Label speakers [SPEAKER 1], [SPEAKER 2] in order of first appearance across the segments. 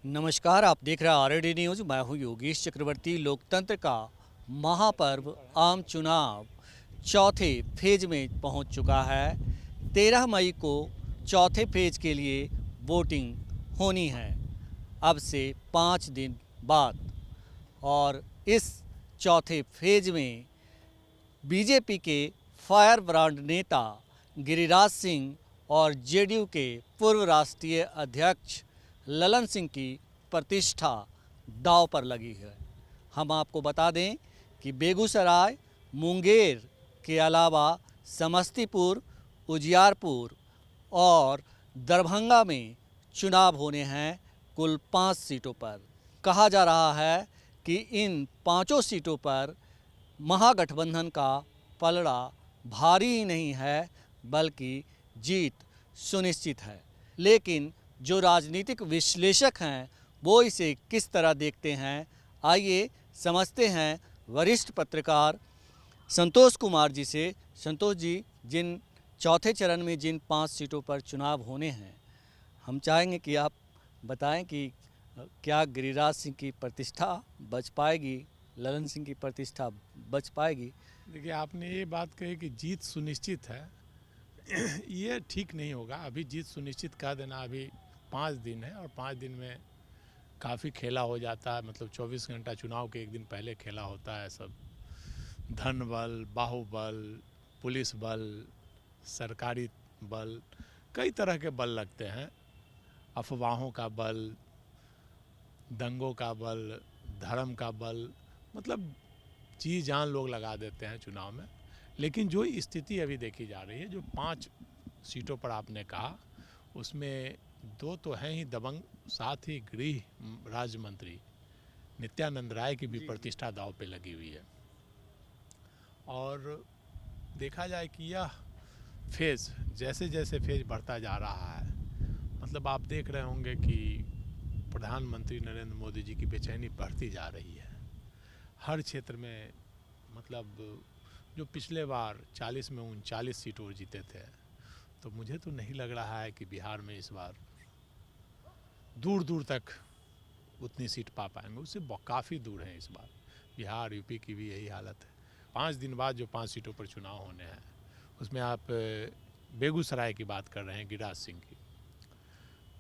[SPEAKER 1] नमस्कार, आप देख रहे हैं आरडी न्यूज। मैं हूं योगेश चक्रवर्ती। लोकतंत्र का महापर्व आम चुनाव चौथे फेज में पहुंच चुका है। 13 मई को चौथे फेज के लिए वोटिंग होनी है, अब से 5 दिन बाद। और इस चौथे फेज में बीजेपी के फायर ब्रांड नेता गिरिराज सिंह और जेडीयू के पूर्व राष्ट्रीय अध्यक्ष ललन सिंह की प्रतिष्ठा दांव पर लगी है। हम आपको बता दें कि बेगूसराय, मुंगेर के अलावा समस्तीपुर, उजियारपुर और दरभंगा में चुनाव होने हैं कुल 5 सीटों पर। कहा जा रहा है कि इन 5 सीटों पर महागठबंधन का पलड़ा भारी ही नहीं है, बल्कि जीत सुनिश्चित है। लेकिन जो राजनीतिक विश्लेषक हैं वो इसे किस तरह देखते हैं, आइए समझते हैं वरिष्ठ पत्रकार संतोष कुमार जी से। संतोष जी, जिन चौथे चरण में जिन 5 सीटों पर चुनाव होने हैं, हम चाहेंगे कि आप बताएं कि क्या गिरिराज सिंह की प्रतिष्ठा बच पाएगी, ललन सिंह की प्रतिष्ठा बच पाएगी?
[SPEAKER 2] देखिए, आपने ये बात कही कि जीत सुनिश्चित है। ये ठीक नहीं होगा। अभी जीत सुनिश्चित कह देना, अभी 5 दिन है और 5 दिन में काफ़ी खेला हो जाता है। मतलब 24 घंटा चुनाव के एक दिन पहले खेला होता है। सब धन बल, बाहुबल, पुलिस बल, सरकारी बल, कई तरह के बल लगते हैं। अफवाहों का बल, दंगों का बल, धर्म का बल, मतलब जी जान लोग लगा देते हैं चुनाव में। लेकिन जो स्थिति अभी देखी जा रही है, जो 5 सीटों पर आपने कहा, उसमें 2 तो हैं ही दबंग, साथ ही गृह राज्य मंत्री नित्यानंद राय की भी प्रतिष्ठा दांव पे लगी हुई है। और देखा जाए कि यह फेज़ जैसे जैसे फेज़ बढ़ता जा रहा है, मतलब आप देख रहे होंगे कि प्रधानमंत्री नरेंद्र मोदी जी की बेचैनी बढ़ती जा रही है हर क्षेत्र में। मतलब जो पिछले बार 40 में 39 सीटों जीते थे, तो मुझे तो नहीं लग रहा है कि बिहार में इस बार दूर दूर तक उतनी सीट पा पाएंगे। उससे काफ़ी दूर है इस बार। बिहार, यूपी की भी यही हालत है। 5 दिन बाद जो 5 सीटों पर चुनाव होने हैं, उसमें आप बेगूसराय की बात कर रहे हैं, गिरिराज सिंह की।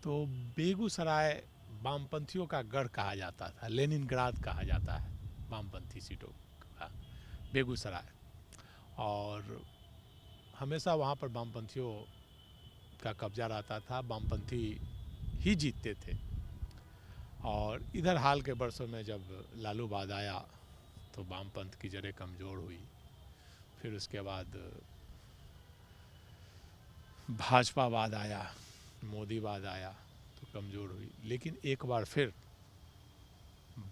[SPEAKER 2] तो बेगूसराय वामपंथियों का गढ़ कहा जाता था, लेनिनग्राद कहा जाता है वामपंथी सीटों का बेगूसराय। और हमेशा वहाँ पर वामपंथियों का कब्जा रहता था, वामपंथी ही जीतते थे। और इधर हाल के वर्षों में जब लालूवाद आया तो वामपंथ की जड़ें कमज़ोर हुई। फिर उसके बाद भाजपावाद आया, मोदीवाद आया तो कमज़ोर हुई। लेकिन एक बार फिर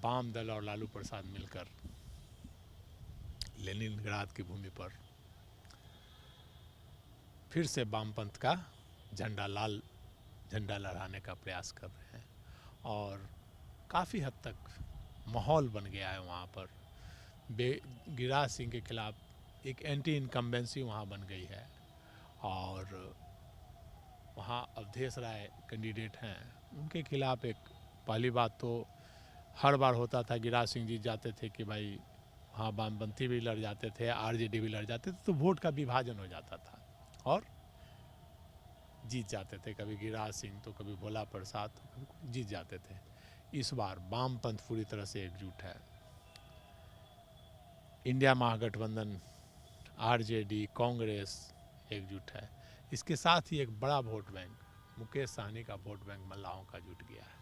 [SPEAKER 2] वाम दल और लालू प्रसाद मिलकर लेनिनग्राद की भूमि पर फिर से वामपंथ का झंडा, लाल झंडा लहराने का प्रयास कर रहे हैं। और काफ़ी हद तक माहौल बन गया है वहाँ पर। गिरिराज सिंह के खिलाफ एक एंटी इनकम्बेंसी वहाँ बन गई है। और वहाँ अवधेश राय कैंडिडेट हैं, उनके खिलाफ एक, पहली बात तो हर बार होता था गिरिराज सिंह जीत जाते थे कि भाई वहाँ वामपंथी भी लड़ जाते थे, आरजेडी भी लड़ जाते थे, तो वोट का विभाजन हो जाता था और जीत जाते थे। कभी गिरिराज सिंह तो कभी भोला प्रसाद, तो कभी जीत जाते थे। इस बार वामपंथ पूरी तरह से एकजुट है। इंडिया महागठबंधन, आरजेडी, कांग्रेस एकजुट है। इसके साथ ही एक बड़ा वोट बैंक, मुकेश सहनी का वोट बैंक मल्लाहों का जुट गया है।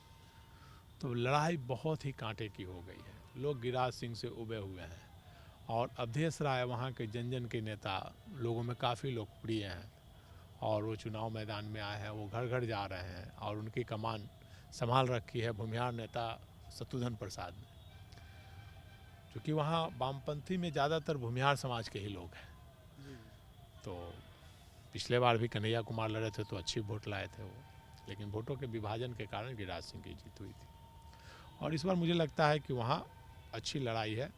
[SPEAKER 2] तो लड़ाई बहुत ही कांटे की हो गई है। लोग गिरिराज सिंह से उबे हुए हैं। और अवधेश राय वहाँ के जन जन के नेता, लोगों में काफ़ी लोकप्रिय हैं और वो चुनाव मैदान में आए हैं, वो घर घर जा रहे हैं। और उनकी कमान संभाल रखी है भूमिहार नेता शत्रुघ्न प्रसाद ने, क्योंकि वहाँ वामपंथी में ज़्यादातर भूमिहार समाज के ही लोग हैं। तो पिछले बार भी कन्हैया कुमार लड़े थे तो अच्छी वोट लाए थे वो, लेकिन वोटों के विभाजन के कारण गिरिराज सिंह की जीत हुई थी। और इस बार मुझे लगता है कि वहाँ अच्छी लड़ाई है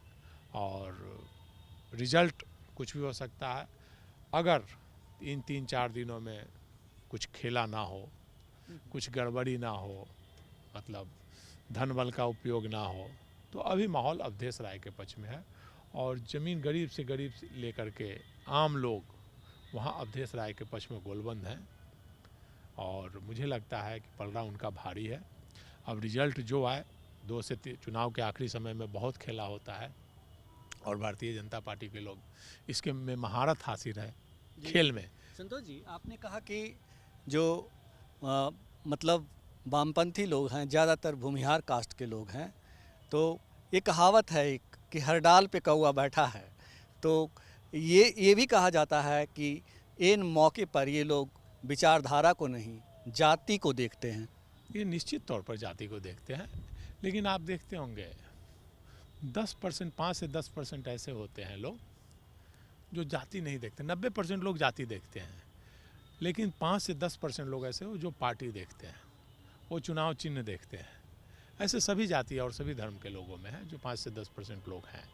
[SPEAKER 2] और रिजल्ट कुछ भी हो सकता है। अगर इन 3-4 दिनों में कुछ खेला ना हो, कुछ गड़बड़ी ना हो, मतलब धन बल का उपयोग ना हो, तो अभी माहौल अवधेश राय के पक्ष में है। और ज़मीन गरीब से लेकर के आम लोग वहाँ अवधेश राय के पक्ष में गोलबंद हैं। और मुझे लगता है कि पलड़ा उनका भारी है। अब रिजल्ट जो आए, 2 से 3 चुनाव के आखिरी समय में बहुत खेला होता है और भारतीय जनता पार्टी के लोग इसके में महारत हासिल है खेल में।
[SPEAKER 1] संतोष जी, आपने कहा कि जो मतलब वामपंथी लोग हैं, ज़्यादातर भूमिहार कास्ट के लोग हैं, तो ये कहावत है एक कि हर डाल पे कौवा बैठा है। तो ये भी कहा जाता है कि इन मौके पर ये लोग विचारधारा को नहीं, जाति को देखते हैं।
[SPEAKER 2] ये निश्चित तौर पर जाति को देखते हैं, लेकिन आप देखते होंगे 10%, 5 से 10% ऐसे होते हैं लोग जो जाति नहीं देखते। 90% लोग जाति देखते हैं, लेकिन 5 से 10% लोग ऐसे हो जो पार्टी देखते हैं, वो चुनाव चिन्ह देखते हैं। ऐसे सभी जाति और सभी धर्म के लोगों में है जो 5 से 10% लोग हैं।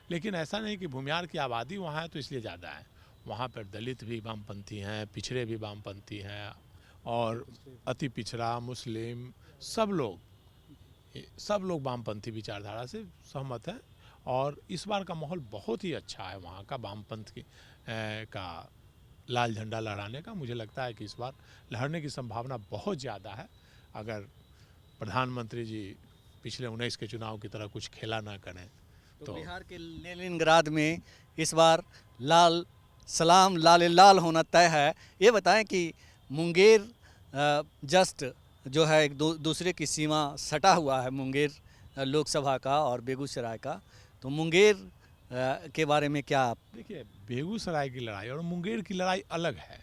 [SPEAKER 2] लेकिन ऐसा नहीं कि भूमिहार की आबादी वहाँ है तो इसलिए ज़्यादा है। वहाँ पर दलित भी वामपंथी हैं, पिछड़े भी वामपंथी हैं, और अति पिछड़ा, मुस्लिम, सब लोग वामपंथी विचारधारा से सहमत हैं। और इस बार का माहौल बहुत ही अच्छा है वहाँ का वामपंथ का लाल झंडा लहराने का। मुझे लगता है कि इस बार लहरने की संभावना बहुत ज़्यादा है, अगर प्रधानमंत्री जी पिछले 19 के चुनाव की तरह कुछ खेला ना करें तो।
[SPEAKER 1] बिहार के लेनिनग्राद में इस बार लाल सलाम लाल होना तय है। ये बताएं कि मुंगेर जस्ट जो है एक दूसरे की सीमा सटा हुआ है, मुंगेर लोकसभा का और बेगूसराय का, तो मुंगेर के बारे में क्या आप?
[SPEAKER 2] देखिए, बेगूसराय की लड़ाई और मुंगेर की लड़ाई अलग है।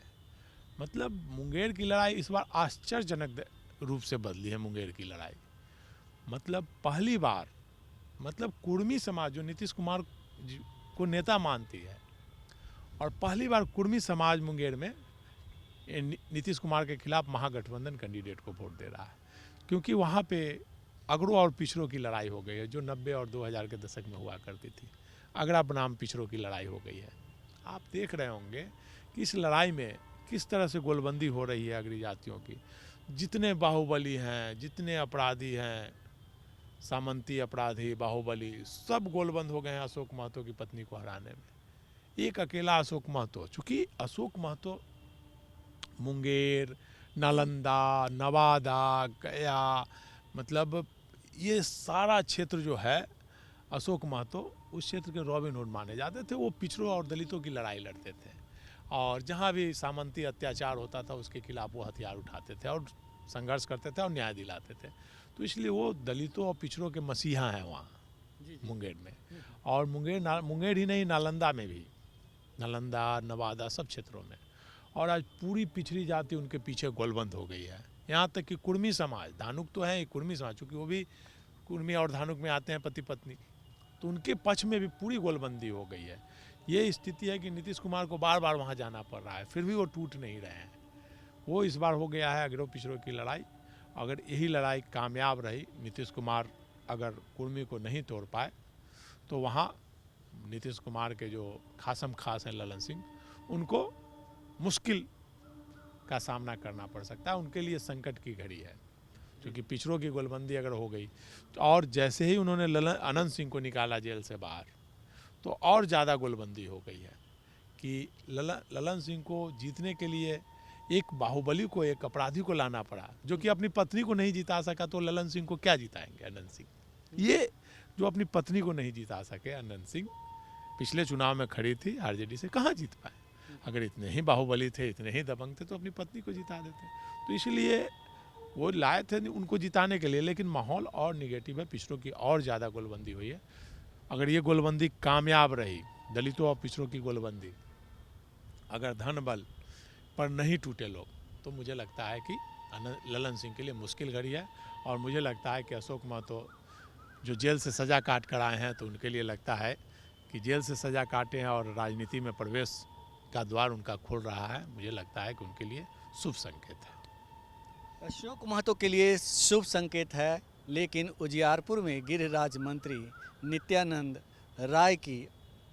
[SPEAKER 2] मतलब मुंगेर की लड़ाई इस बार आश्चर्यजनक रूप से बदली है। मुंगेर की लड़ाई मतलब पहली बार, मतलब कुर्मी समाज जो नीतीश कुमार को नेता मानती है, और पहली बार कुर्मी समाज मुंगेर में नीतीश कुमार के खिलाफ महागठबंधन कैंडिडेट को वोट दे रहा है। क्योंकि वहाँ पे अगड़ों और पिछड़ों की लड़ाई हो गई है, जो 90 और 2000 के दशक में हुआ करती थी। अगड़ा बनाम पिछड़ों की लड़ाई हो गई है। आप देख रहे होंगे कि इस लड़ाई में किस तरह से गोलबंदी हो रही है अगड़ी जातियों की। जितने बाहुबली हैं, जितने अपराधी हैं, सामंती अपराधी, बाहुबली, सब गोलबंद हो गए हैं अशोक महतो की पत्नी को हराने में। एक अकेला अशोक महतो, चूँकि अशोक महतो मुंगेर, नालंदा, नवादा, गया, मतलब ये सारा क्षेत्र जो है, अशोक महतो उस क्षेत्र के रॉबिन हुड माने जाते थे। वो पिछड़ों और दलितों की लड़ाई लड़ते थे, और जहाँ भी सामंती अत्याचार होता था उसके खिलाफ वो हथियार उठाते थे और संघर्ष करते थे और न्याय दिलाते थे। तो इसलिए वो दलितों और पिछड़ों के मसीहा हैं वहाँ मुंगेर में। और मुंगेर ही नहीं, नालंदा में भी, नालंदा, नवादा, सब क्षेत्रों में। और आज पूरी पिछड़ी जाति उनके पीछे गोलबंद हो गई है। यहाँ तक कि कुर्मी समाज, धानुक तो है कुर्मी समाज, चूँकि वो भी कुर्मी और धानुक में आते हैं पति पत्नी, तो उनके पक्ष में भी पूरी गोलबंदी हो गई है। ये स्थिति है कि नीतीश कुमार को बार बार वहाँ जाना पड़ रहा है, फिर भी वो टूट नहीं रहे हैं। वो इस बार हो गया है अगड़ों पिछड़ों की लड़ाई। अगर यही लड़ाई कामयाब रही, नीतीश कुमार अगर कुर्मी को नहीं तोड़ पाए, तो वहाँ नीतीश कुमार के जो खासम खास हैं ललन सिंह, उनको मुश्किल का सामना करना पड़ सकता है। उनके लिए संकट की घड़ी है, क्योंकि पिछड़ों की गोलबंदी अगर हो गई, और जैसे ही उन्होंने अनंत सिंह को निकाला जेल से बाहर, तो और ज़्यादा गोलबंदी हो गई है कि ललन सिंह को जीतने के लिए एक बाहुबली को, एक अपराधी को लाना पड़ा, जो कि अपनी पत्नी को नहीं जिता सका, तो ललन सिंह को क्या जिताएंगे अनंत सिंह। ये जो अपनी पत्नी को नहीं जिता सके अनंत सिंह, पिछले चुनाव में खड़ी थी आरजेडी से, कहाँ जीत पाए। अगर इतने ही बाहुबली थे, इतने ही दबंग थे, तो अपनी पत्नी को जिता देते। तो इसलिए वो लाए थे उनको जिताने के लिए, लेकिन माहौल और निगेटिव है, पिछड़ों की और ज़्यादा गोलबंदी हुई है। अगर ये गोलबंदी कामयाब रही, दलितों और पिछड़ों की गोलबंदी, अगर धन बल पर नहीं टूटे लोग, तो मुझे लगता है कि ललन सिंह के लिए मुश्किल घड़ी है। और मुझे लगता है कि अशोक महतो जो जेल से सज़ा काट कर आए हैं, तो उनके लिए लगता है कि जेल से सज़ा काटे हैं और राजनीति में प्रवेश का द्वार उनका खुल रहा है। मुझे लगता है कि उनके लिए शुभ संकेत है।
[SPEAKER 1] अशोक महतो के लिए शुभ संकेत है, लेकिन उजियारपुर में गृहराज्य मंत्री नित्यानंद राय की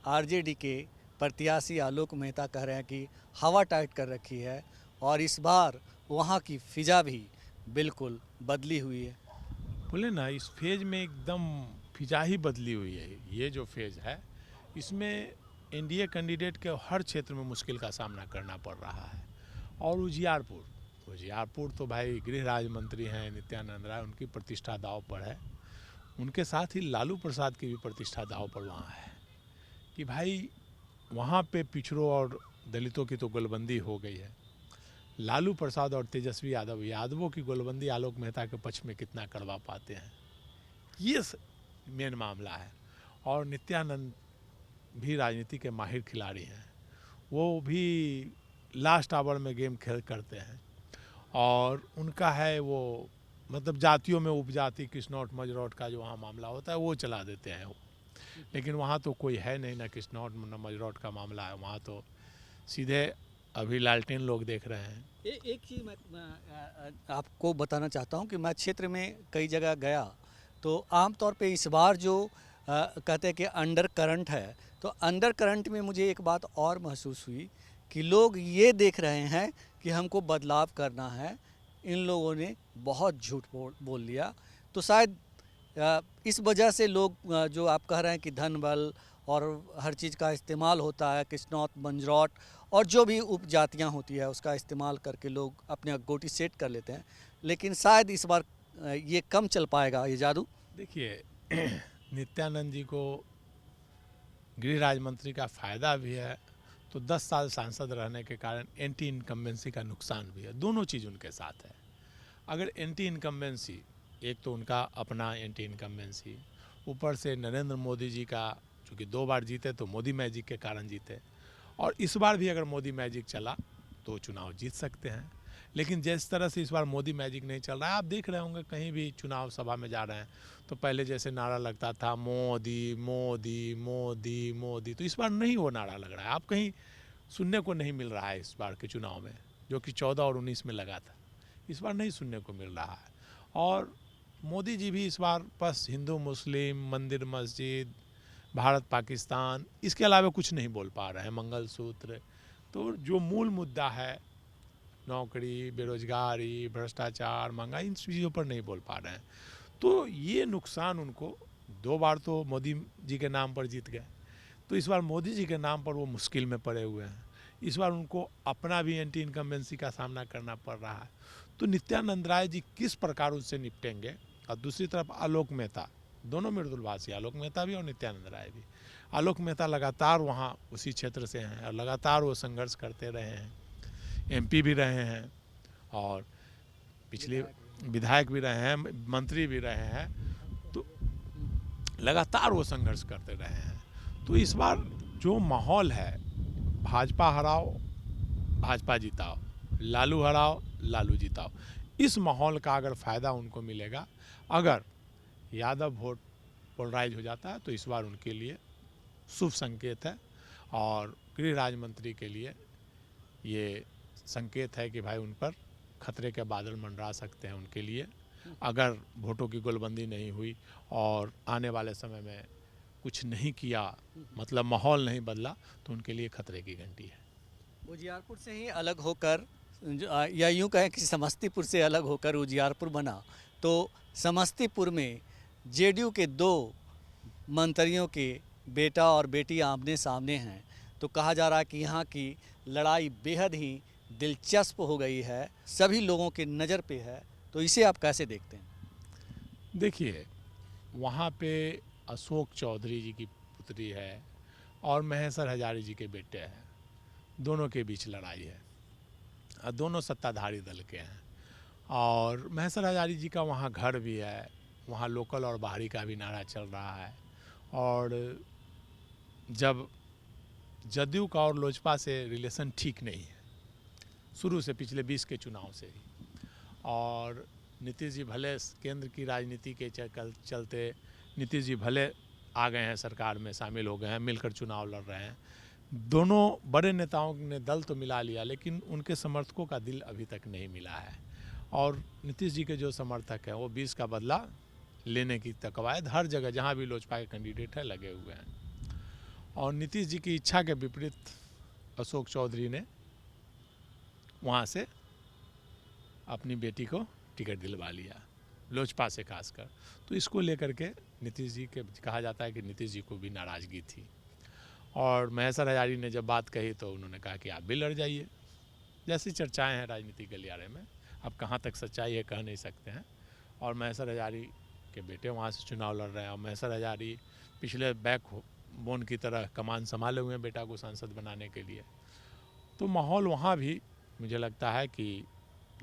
[SPEAKER 1] आरजेडी के प्रत्याशी आलोक मेहता कह रहे हैं कि हवा टाइट कर रखी है, और इस बार वहाँ की फिजा भी बिल्कुल बदली हुई है।
[SPEAKER 2] बोले ना, इस फेज में एकदम फिजा ही बदली हुई है। ये जो फेज है इसमें एनडीए कैंडिडेट के हर क्षेत्र में मुश्किल का सामना करना पड़ रहा है। और उजियारपुर तो भाई गृह राज्य मंत्री हैं नित्यानंद राय, उनकी प्रतिष्ठा दांव पर है। उनके साथ ही लालू प्रसाद की भी प्रतिष्ठा दांव पर वहाँ है कि भाई वहाँ पे पिछड़ों और दलितों की तो गोलबंदी हो गई है। लालू प्रसाद और तेजस्वी यादवों की गोलबंदी आलोक मेहता के पक्ष में कितना करवा पाते हैं, ये मेन मामला है। और नित्यानंद भी राजनीति के माहिर खिलाड़ी हैं, वो भी लास्ट आवर में गेम खेल करते हैं। और उनका है वो मतलब जातियों में उपजाति किस्नौट मजरौट का जो वहाँ मामला होता है वो चला देते हैं वो। लेकिन वहाँ तो कोई है नहीं, ना किस्नौट ना मजरौट का मामला है। वहाँ तो सीधे अभी लालटेन लोग देख रहे हैं।
[SPEAKER 1] एक चीज़ मैं आपको बताना चाहता हूँ कि मैं क्षेत्र में कई जगह गया तो आमतौर पे इस बार जो कहते हैं कि अंडर करंट है, तो अंडर करंट में मुझे एक बात और महसूस हुई कि लोग ये देख रहे हैं कि हमको बदलाव करना है। इन लोगों ने बहुत झूठ बोल लिया, तो शायद इस वजह से लोग जो आप कह रहे हैं कि धन बल और हर चीज़ का इस्तेमाल होता है, किस्नौत मंजरौट और जो भी उपजातियाँ होती है उसका इस्तेमाल करके लोग अपने गोटी सेट कर लेते हैं। लेकिन शायद इस बार ये कम चल पाएगा ये जादू।
[SPEAKER 2] देखिए नित्यानंद जी को गृह राज्य मंत्री का फ़ायदा भी है, तो 10 साल सांसद रहने के कारण एंटी इनकम्बेंसी का नुकसान भी है। दोनों चीज़ उनके साथ है। अगर एंटी इनकम्बेंसी, एक तो उनका अपना एंटी इनकम्बेंसी, ऊपर से नरेंद्र मोदी जी का, चूँकि 2 बार जीते तो मोदी मैजिक के कारण जीते, और इस बार भी अगर मोदी मैजिक चला तो चुनाव जीत सकते हैं। लेकिन जिस तरह से इस बार मोदी मैजिक नहीं चल रहा है, आप देख रहे होंगे कहीं भी चुनाव सभा में जा रहे हैं तो पहले जैसे नारा लगता था मोदी मोदी मोदी मोदी, तो इस बार नहीं वो नारा लग रहा है। आप कहीं सुनने को नहीं मिल रहा है इस बार के चुनाव में, जो कि 14 और 19 में लगा था, इस बार नहीं सुनने को मिल रहा है। और मोदी जी भी इस बार बस हिंदू मुस्लिम, मंदिर मस्जिद, भारत पाकिस्तान, इसके अलावा कुछ नहीं बोल पा रहे हैं, मंगलसूत्र। तो जो मूल मुद्दा है नौकरी, बेरोजगारी, भ्रष्टाचार, महंगाई, इन चीज़ों पर नहीं बोल पा रहे हैं। तो ये नुकसान उनको, 2 बार तो मोदी जी के नाम पर जीत गए, तो इस बार मोदी जी के नाम पर वो मुश्किल में पड़े हुए हैं। इस बार उनको अपना भी एंटी इनकम्बेंसी का सामना करना पड़ रहा है। तो नित्यानंद राय जी किस प्रकार उससे निपटेंगे, और दूसरी तरफ आलोक मेहता, दोनों मृदुलवासी, आलोक मेहता भी और नित्यानंद राय भी। आलोक मेहता लगातार वहाँ उसी क्षेत्र से हैं और लगातार वो संघर्ष करते रहे हैं, एमपी भी रहे हैं और पिछले विधायक भी रहे हैं, मंत्री भी रहे हैं, तो लगातार वो संघर्ष करते रहे हैं। तो इस बार जो माहौल है, भाजपा हराओ भाजपा जिताओ, लालू हराओ लालू जिताओ, इस माहौल का अगर फ़ायदा उनको मिलेगा, अगर यादव वोट पोलराइज हो जाता है तो इस बार उनके लिए शुभ संकेत है। और गृह राज्य मंत्री के लिए ये संकेत है कि भाई उन पर खतरे के बादल मंडरा सकते हैं उनके लिए, अगर वोटों की गोलबंदी नहीं हुई और आने वाले समय में कुछ नहीं किया, मतलब माहौल नहीं बदला, तो उनके लिए खतरे की घंटी है।
[SPEAKER 1] उजियारपुर से ही अलग होकर, या यूँ कहें कि समस्तीपुर से अलग होकर उजियारपुर बना, तो समस्तीपुर में जेडीयू के 2 मंत्रियों के बेटा और बेटी आमने सामने हैं। तो कहा जा रहा है कि यहाँ की लड़ाई बेहद ही दिलचस्प हो गई है, सभी लोगों के नज़र पे है। तो इसे आप कैसे देखते हैं?
[SPEAKER 2] देखिए, वहाँ पे अशोक चौधरी जी की पुत्री है और महेश्वर हजारी जी के बेटे हैं, दोनों के बीच लड़ाई है और दोनों सत्ताधारी दल के हैं। और महेश्वर हजारी जी का वहाँ घर भी है, वहाँ लोकल और बाहरी का भी नारा चल रहा है। और जब जदयू का और लोजपा से रिलेशन ठीक नहीं है शुरू से, पिछले 20 के चुनाव से ही, और नीतीश जी भले केंद्र की राजनीति के चलते नीतीश जी भले आ गए हैं, सरकार में शामिल हो गए हैं, मिलकर चुनाव लड़ रहे हैं, दोनों बड़े नेताओं ने दल तो मिला लिया, लेकिन उनके समर्थकों का दिल अभी तक नहीं मिला है। और नीतीश जी के जो समर्थक हैं वो 20 का बदला लेने की कवायद हर जगह जहाँ भी लोजपा के कैंडिडेट है लगे हुए हैं। और नीतीश जी की इच्छा के विपरीत अशोक चौधरी ने वहाँ से अपनी बेटी को टिकट दिलवा लिया। लोजपा से खासकर। तो इसको लेकर के नीतीश जी के कहा जाता है कि नीतीश जी को भी नाराज़गी थी। और महेश्वर हजारी ने जब बात कही तो उन्होंने कहा कि आप भी लड़ जाइए। जैसी चर्चाएं हैं राजनीतिक गलियारे में, अब कहाँ तक सच्चाई है कह नहीं सकते हैं। और महेश्वर हजारी के बेटे वहाँ से चुनाव लड़ रहे हैं और महेश्वर हजारी पिछले बैक बोन की तरह कमान संभाले हुए हैं बेटा को सांसद बनाने के लिए। तो माहौल वहाँ भी मुझे लगता है कि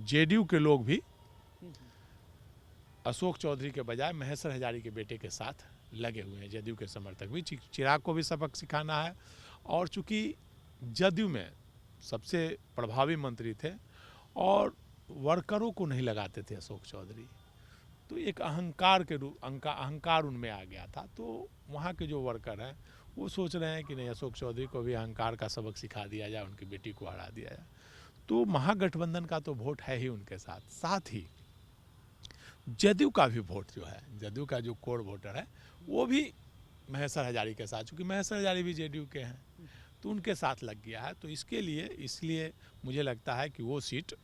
[SPEAKER 2] जेडीयू के लोग भी अशोक चौधरी के बजाय महेश्वर हजारी के बेटे के साथ लगे हुए हैं। जदयू के समर्थक भी, चिराग को भी सबक सिखाना है। और चूंकि जदयू में सबसे प्रभावी मंत्री थे और वर्करों को नहीं लगाते थे अशोक चौधरी, तो एक अहंकार के रूप अहंकार उनमें आ गया था। तो वहाँ के जो वर्कर हैं वो सोच रहे हैं कि नहीं, अशोक चौधरी को भी अहंकार का सबक सिखा दिया जाए, उनकी बेटी को हरा दिया जाए। तो महागठबंधन का तो वोट है ही उनके साथ, साथ ही जदयू का भी वोट जो है, जदयू का जो कोर वोटर है वो भी महेश्वर हजारी के साथ, चूँकि महेश्वर हजारी भी जेडीयू के हैं तो उनके साथ लग गया है। तो इसलिए मुझे लगता है कि वो सीट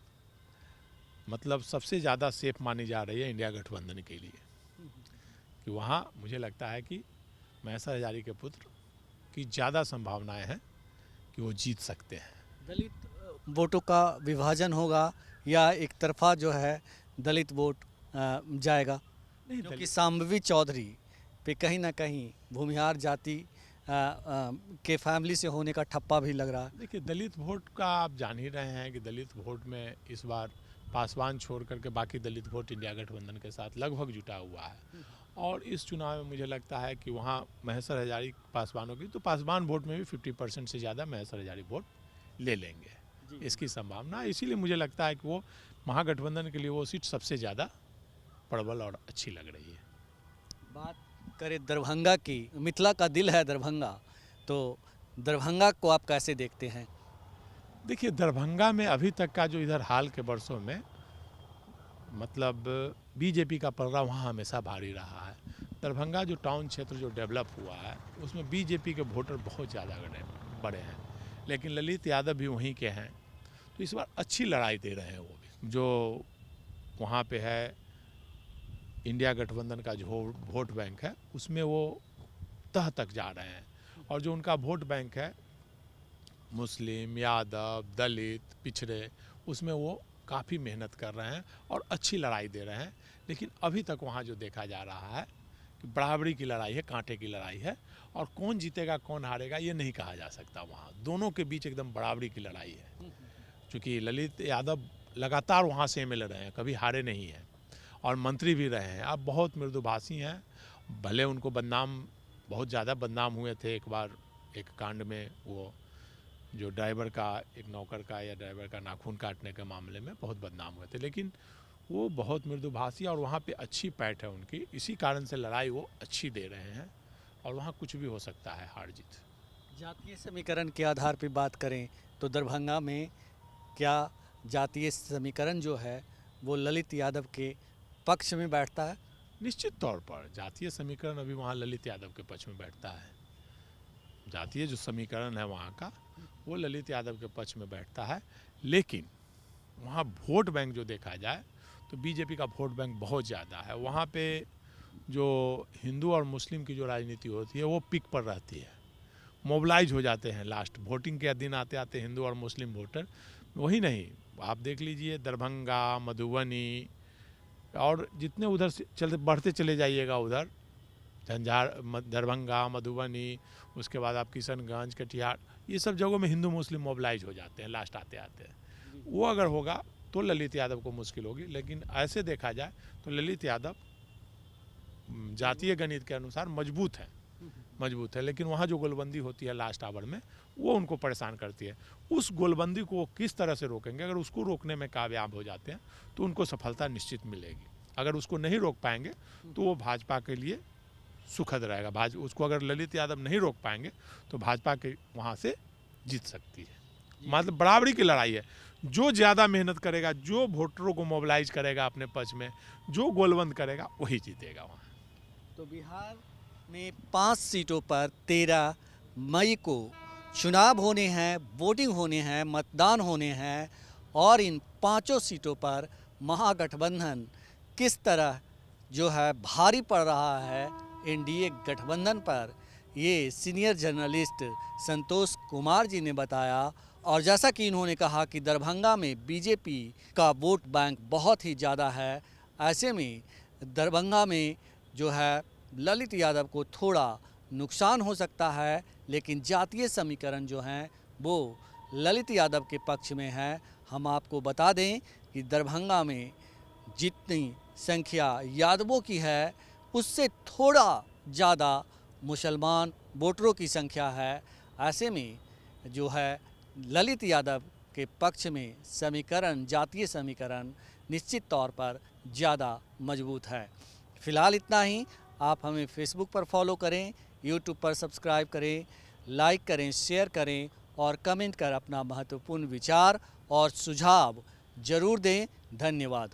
[SPEAKER 2] मतलब सबसे ज़्यादा सेफ मानी जा रही है इंडिया गठबंधन के लिए, कि वहाँ मुझे लगता है कि महेश्वर हजारी के पुत्र की ज़्यादा संभावनाएं हैं कि वो जीत सकते हैं।
[SPEAKER 1] दलित वोटों का विभाजन होगा या एक तरफा जो है दलित वोट जाएगा?
[SPEAKER 2] नहीं,
[SPEAKER 1] क्योंकि शाम्भवी चौधरी पे कहीं ना कहीं भूमिहार जाति के फैमिली से होने का ठप्पा भी लग रहा है।
[SPEAKER 2] देखिए, दलित वोट का आप जान ही रहे हैं कि दलित वोट में इस बार पासवान छोड़ करके बाकी दलित वोट इंडिया गठबंधन के साथ लगभग जुटा हुआ है। और इस चुनाव में मुझे लगता है कि वहाँ महेश्वर हजारी पासवानों की, तो पासवान वोट में भी 50% से ज़्यादा महेश्वर हजारी वोट ले लेंगे, इसकी संभावना। इसीलिए मुझे लगता है कि वो महागठबंधन के लिए वो सीट सबसे ज़्यादा प्रबल और अच्छी लग रही है।
[SPEAKER 1] बात करें दरभंगा की, मिथिला का दिल है दरभंगा, तो दरभंगा को आप कैसे देखते हैं?
[SPEAKER 2] देखिए, दरभंगा में अभी तक का जो इधर हाल के वर्षों में मतलब बीजेपी का पलड़ा वहाँ हमेशा भारी रहा है। दरभंगा जो टाउन क्षेत्र जो डेवलप हुआ है उसमें बीजेपी के वोटर बहुत ज़्यादा बड़े हैं, लेकिन ललित यादव भी वहीं के हैं। तो इस बार अच्छी लड़ाई दे रहे हैं वो भी। जो वहाँ पे है इंडिया गठबंधन का जो वोट बैंक है उसमें वो तह तक जा रहे हैं। और जो उनका वोट बैंक है मुस्लिम, यादव, दलित, पिछड़े, उसमें वो काफ़ी मेहनत कर रहे हैं और अच्छी लड़ाई दे रहे हैं। लेकिन अभी तक वहाँ जो देखा जा रहा है कि बराबरी की लड़ाई है, कांटे की लड़ाई है, और कौन जीतेगा कौन हारेगा ये नहीं कहा जा सकता। वहाँ दोनों के बीच एकदम बराबरी की लड़ाई है। क्योंकि ललित यादव लगातार वहाँ से एमएलए रहे हैं, कभी हारे नहीं हैं और मंत्री भी रहे हैं। अब बहुत मृदुभाषी हैं, भले उनको बहुत ज़्यादा बदनाम हुए थे एक बार एक कांड में, वो जो ड्राइवर का, एक नौकर का या ड्राइवर का नाखून काटने के मामले में बहुत बदनाम हुए थे, लेकिन वो बहुत मृदुभाषी और वहाँ पे अच्छी पैठ है उनकी। इसी कारण से लड़ाई वो अच्छी दे रहे हैं और वहाँ कुछ भी हो सकता है, हार जीत।
[SPEAKER 1] जातीय समीकरण के आधार पर बात करें तो दरभंगा में क्या जातीय समीकरण जो है वो ललित यादव के पक्ष में बैठता है?
[SPEAKER 2] निश्चित तौर पर जातीय समीकरण अभी वहाँ ललित यादव के पक्ष में बैठता है। जातीय जो समीकरण है वहाँ का वो ललित यादव के पक्ष में बैठता है। लेकिन वहाँ वोट बैंक जो देखा जाए तो बीजेपी का वोट बैंक बहुत ज़्यादा है। वहाँ पे जो हिंदू और मुस्लिम की जो राजनीति होती है वो पीक पर रहती है, मोबिलाइज हो जाते हैं लास्ट वोटिंग के दिन आते आते हिंदू और मुस्लिम वोटर। वही नहीं, आप देख लीजिए दरभंगा, मधुबनी और जितने उधर से बढ़ते चले जाइएगा, उधर दरभंगा, मधुबनी, उसके बाद आप किशनगंज, कटिहार, ये सब जगहों में हिंदू मुस्लिम मोबिलाइज हो जाते हैं लास्ट आते आते। वो अगर होगा तो ललित यादव को मुश्किल होगी। लेकिन ऐसे देखा जाए तो ललित यादव जातीय गणित के अनुसार मजबूत है, लेकिन वहाँ जो गोलबंदी होती है लास्ट आवर में वो उनको परेशान करती है। उस गोलबंदी को वो किस तरह से रोकेंगे? अगर उसको रोकने में कामयाब हो जाते हैं तो उनको सफलता निश्चित मिलेगी। अगर उसको नहीं रोक पाएंगे तो वो भाजपा के लिए सुखद रहेगा। उसको अगर ललित यादव नहीं रोक पाएंगे तो भाजपा के वहाँ से जीत सकती है। मतलब बराबरी की लड़ाई है, जो ज़्यादा मेहनत करेगा, जो वोटरों को मोबिलाइज करेगा अपने पक्ष में, जो गोलबंद करेगा वही जीतेगा वहाँ।
[SPEAKER 1] तो बिहार में 5 सीटों पर 13 मई को चुनाव होने हैं, वोटिंग होने हैं, मतदान होने हैं और इन 5 सीटों पर महागठबंधन किस तरह जो है भारी पड़ रहा है एनडीए गठबंधन पर, ये सीनियर जर्नलिस्ट संतोष कुमार जी ने बताया। और जैसा कि इन्होंने कहा कि दरभंगा में बीजेपी का वोट बैंक बहुत ही ज़्यादा है, ऐसे में दरभंगा में जो है ललित यादव को थोड़ा नुकसान हो सकता है, लेकिन जातीय समीकरण जो हैं वो ललित यादव के पक्ष में है। हम आपको बता दें कि दरभंगा में जितनी संख्या यादवों की है उससे थोड़ा ज़्यादा मुसलमान वोटरों की संख्या है। ऐसे में जो है ललित यादव के पक्ष में समीकरण, जातीय समीकरण निश्चित तौर पर ज़्यादा मजबूत है। फ़िलहाल इतना ही। आप हमें फेसबुक पर फॉलो करें, यूट्यूब पर सब्सक्राइब करें, लाइक करें, शेयर करें और कमेंट कर अपना महत्वपूर्ण विचार और सुझाव ज़रूर दें। धन्यवाद।